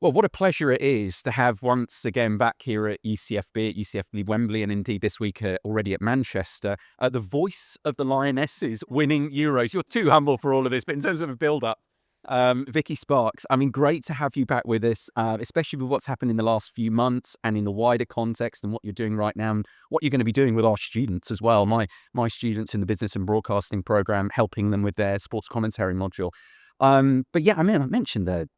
Well, what a pleasure it is to have once again back here at UCFB, at UCFB Wembley, and indeed this week already at Manchester, the voice of the Lionesses winning Euros. You're too humble for all of this, but in terms of a build-up, Vicki Sparks, I mean, great to have you back with us, especially with what's happened in the last few months and in the wider context and what you're doing right now and what you're going to be doing with our students as well. My students in the business and broadcasting program, helping them with their sports commentary module. But yeah, I mean, I mentioned the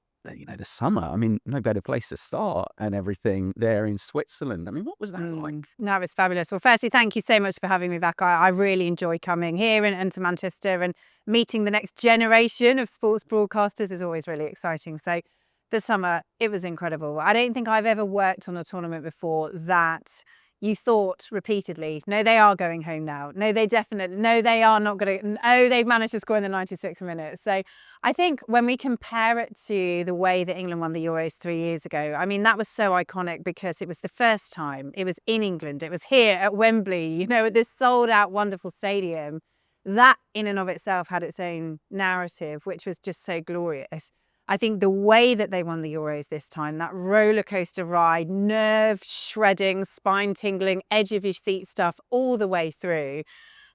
summer. I mean, no better place to start and everything there in Switzerland. I mean, what was that like? No, it's fabulous. Well, firstly, thank you so much for having me back. I really enjoy coming here and to Manchester, and meeting the next generation of sports broadcasters is always really exciting. So the summer, it was incredible. I don't think I've ever worked on a tournament before that you thought repeatedly, no, they are going home now. No, they are not going to. Oh, they've managed to score in the 96th minute. So I think when we compare it to the way that England won the Euros 3 years ago, I mean, that was so iconic because it was the first time. It was in England. It was here at Wembley, at this sold out, wonderful stadium. That in and of itself had its own narrative, which was just so glorious. I think the way that they won the Euros this time, that roller coaster ride, nerve shredding, spine tingling, edge of your seat stuff all the way through.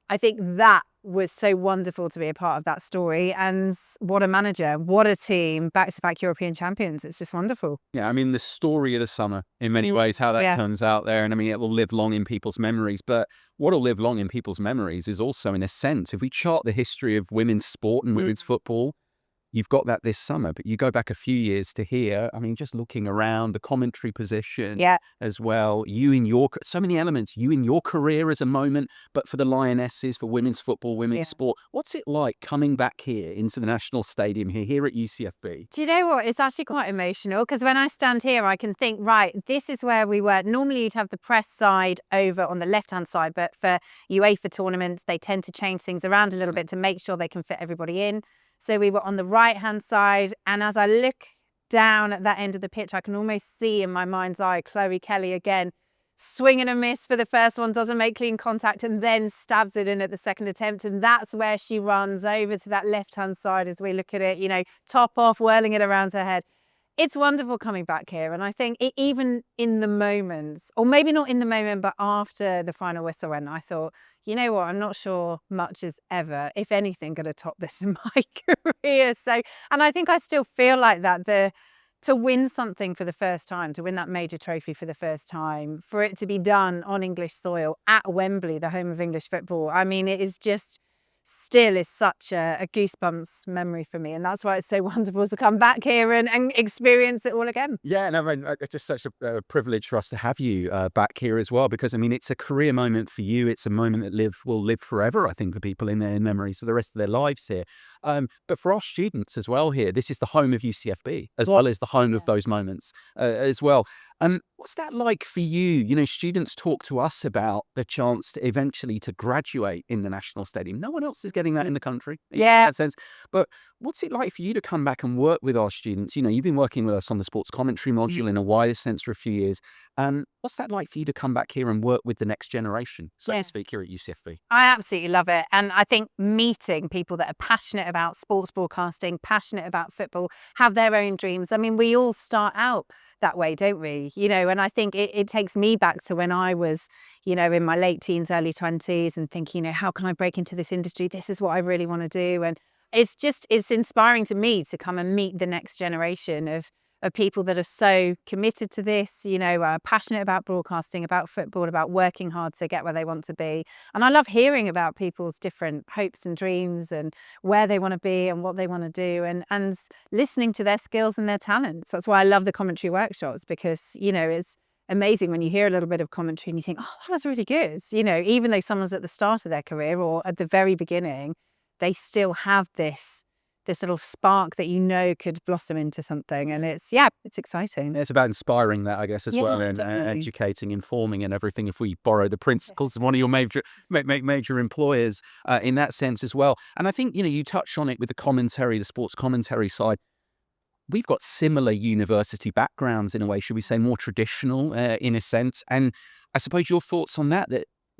I think that was so wonderful to be a part of that story. And what a manager, what a team, back-to-back European champions. It's just wonderful. Yeah, I mean, the story of the summer in many ways, how that turns out there. And I mean, it will live long in people's memories. But what will live long in people's memories is also, in a sense, if we chart the history of women's sport and women's football, you've got that this summer, but you go back a few years to here. I mean, just looking around, the commentary position as well. You in your, so many elements, you in your career as a moment, but for the Lionesses, for women's football, women's sport. What's it like coming back here into the National Stadium here at UCFB? Do you know what? It's actually quite emotional because when I stand here, I can think, right, this is where we were. Normally you'd have the press side over on the left-hand side, but for UEFA tournaments, they tend to change things around a little bit to make sure they can fit everybody in. So we were on the right-hand side, and as I look down at that end of the pitch, I can almost see in my mind's eye Chloe Kelly again, swing and a miss for the first one, doesn't make clean contact, and then stabs it in at the second attempt. And that's where she runs over to that left-hand side as we look at it, top off, whirling it around her head. It's wonderful coming back here. And I think even in the moments, or maybe not in the moment, but after the final whistle went, I thought, you know what, I'm not sure much is ever, if anything, going to top this in my career. So, and I think I still feel like that, to win something for the first time, to win that major trophy for the first time, for it to be done on English soil at Wembley, the home of English football. I mean, it is just still is such a goosebumps memory for me, and that's why it's so wonderful to come back here and experience it all again. Yeah, no, I mean, it's just such a privilege for us to have you back here as well, because I mean, it's a career moment for you. It's a moment that will live forever, I think, for people in their memories for the rest of their lives here. But for our students as well here, this is the home of UCFB as well as the home of those moments as well. What's that like for you? Students talk to us about the chance to eventually to graduate in the National Stadium. No one else is getting that in the country in that sense. But what's it like for you to come back and work with our students? You've been working with us on the sports commentary module in a wider sense for a few years. What's that like for you to come back here and work with the next generation, so to speak, here at UCFB? I absolutely love it. And I think meeting people that are passionate about sports broadcasting, passionate about football, have their own dreams. I mean, we all start out that way, don't we? And I think it takes me back to when I was, in my late teens, early 20s and thinking, how can I break into this industry? This is what I really want to do. And it's inspiring to me to come and meet the next generation of people that are so committed to this, passionate about broadcasting, about football, about working hard to get where they want to be. And I love hearing about people's different hopes and dreams and where they want to be and what they want to do, and listening to their skills and their talents. That's why I love the commentary workshops, because, it's amazing when you hear a little bit of commentary and you think, oh, that was really good. Even though someone's at the start of their career or at the very beginning, they still have this little spark that could blossom into something. And it's exciting. It's about inspiring that, I guess, as well, and educating, informing and everything, if we borrow the principles of one of your major employers in that sense as well. And I think, you touched on it with the sports commentary side. We've got similar university backgrounds in a way, should we say, more traditional in a sense. And I suppose your thoughts on that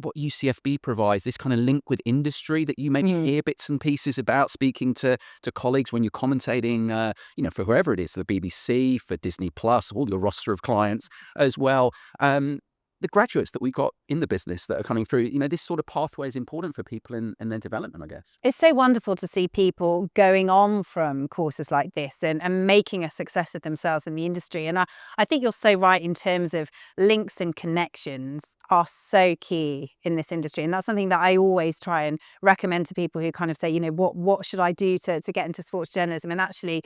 what UCFB provides, this kind of link with industry that you maybe hear bits and pieces about speaking to colleagues when you're commentating, for whoever it is, for the BBC, for Disney Plus, all your roster of clients as well. The graduates that we've got in the business that are coming through, this sort of pathway is important for people in their development, I guess. It's so wonderful to see people going on from courses like this and making a success of themselves in the industry. And I think you're so right in terms of links and connections are so key in this industry. And that's something that I always try and recommend to people who kind of say, what should I do to get into sports journalism? And actually,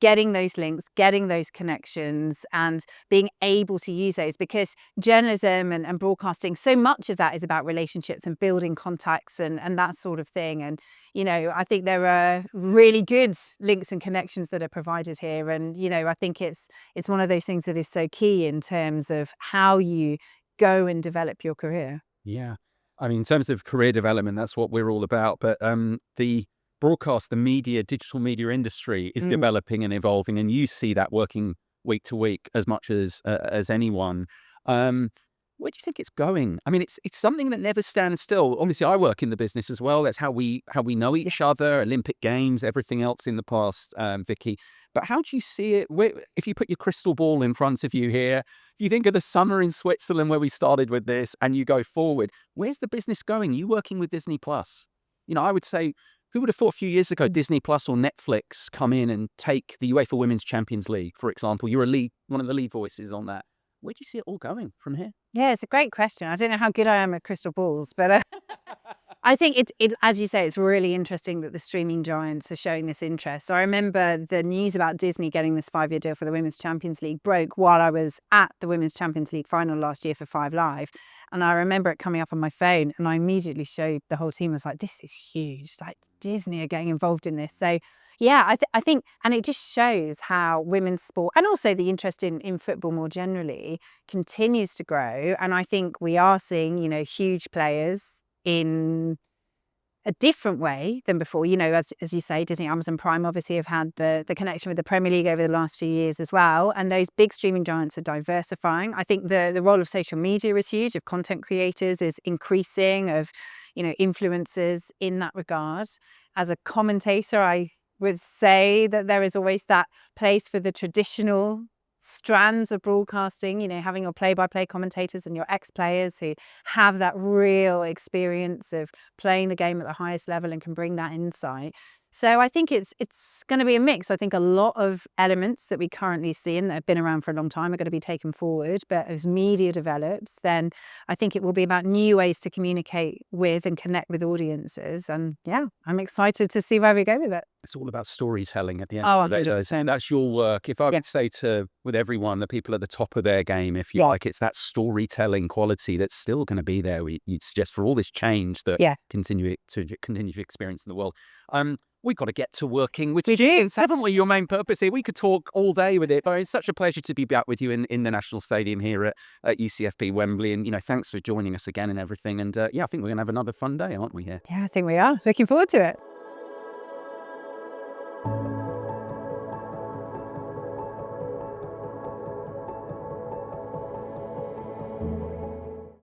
getting those links, getting those connections and being able to use those, because journalism and broadcasting, so much of that is about relationships and building contacts and that sort of thing. And, I think there are really good links and connections that are provided here. And, I think it's one of those things that is so key in terms of how you go and develop your career. Yeah. I mean, in terms of career development, that's what we're all about. But the broadcast, the media, digital media industry is developing and evolving, and you see that working week to week as much as anyone. Where do you think it's going? I mean, it's something that never stands still. Obviously, I work in the business as well. That's how we know each other. Olympic Games, everything else in the past, Vicki. But how do you see it? If you put your crystal ball in front of you here, if you think of the summer in Switzerland where we started with this, and you go forward, where's the business going? You working with Disney Plus? I would say, who would have thought a few years ago Disney Plus or Netflix come in and take the UEFA Women's Champions League, for example? You're one of the lead voices on that. Where do you see it all going from here? Yeah, it's a great question. I don't know how good I am at crystal balls, but I think it, as you say, it's really interesting that the streaming giants are showing this interest. So I remember the news about Disney getting this 5-year deal for the Women's Champions League broke while I was at the Women's Champions League final last year for 5 Live. And I remember it coming up on my phone, and I immediately showed the whole team. I was like, this is huge. Like, Disney are getting involved in this. So yeah, I think, and it just shows how women's sport and also the interest in football more generally continues to grow. And I think we are seeing, huge players in a different way than before. As you say, Disney, Amazon Prime obviously have had the connection with the Premier League over the last few years as well. And those big streaming giants are diversifying. I think the role of social media is huge, of content creators is increasing, of, influencers in that regard. As a commentator, I would say that there is always that place for the traditional strands of broadcasting, having your play-by-play commentators and your ex-players who have that real experience of playing the game at the highest level and can bring that insight. So I think it's going to be a mix. I think a lot of elements that we currently see and that have been around for a long time are going to be taken forward. But as media develops, then I think it will be about new ways to communicate with and connect with audiences. And yeah, I'm excited to see where we go with it. It's all about storytelling at the end Oh, of the day. 100%. That's your work. If I would say with everyone, the people at the top of their game, if you like, it's that storytelling quality that's still going to be there. You'd suggest for all this change that continue to experience in the world. We've got to get to working with students, haven't we? Your main purpose here. We could talk all day with it, but it's such a pleasure to be back with you in the National Stadium here at UCFB Wembley. And, thanks for joining us again and everything. And I think we're going to have another fun day, aren't we here? Yeah, I think we are. Looking forward to it.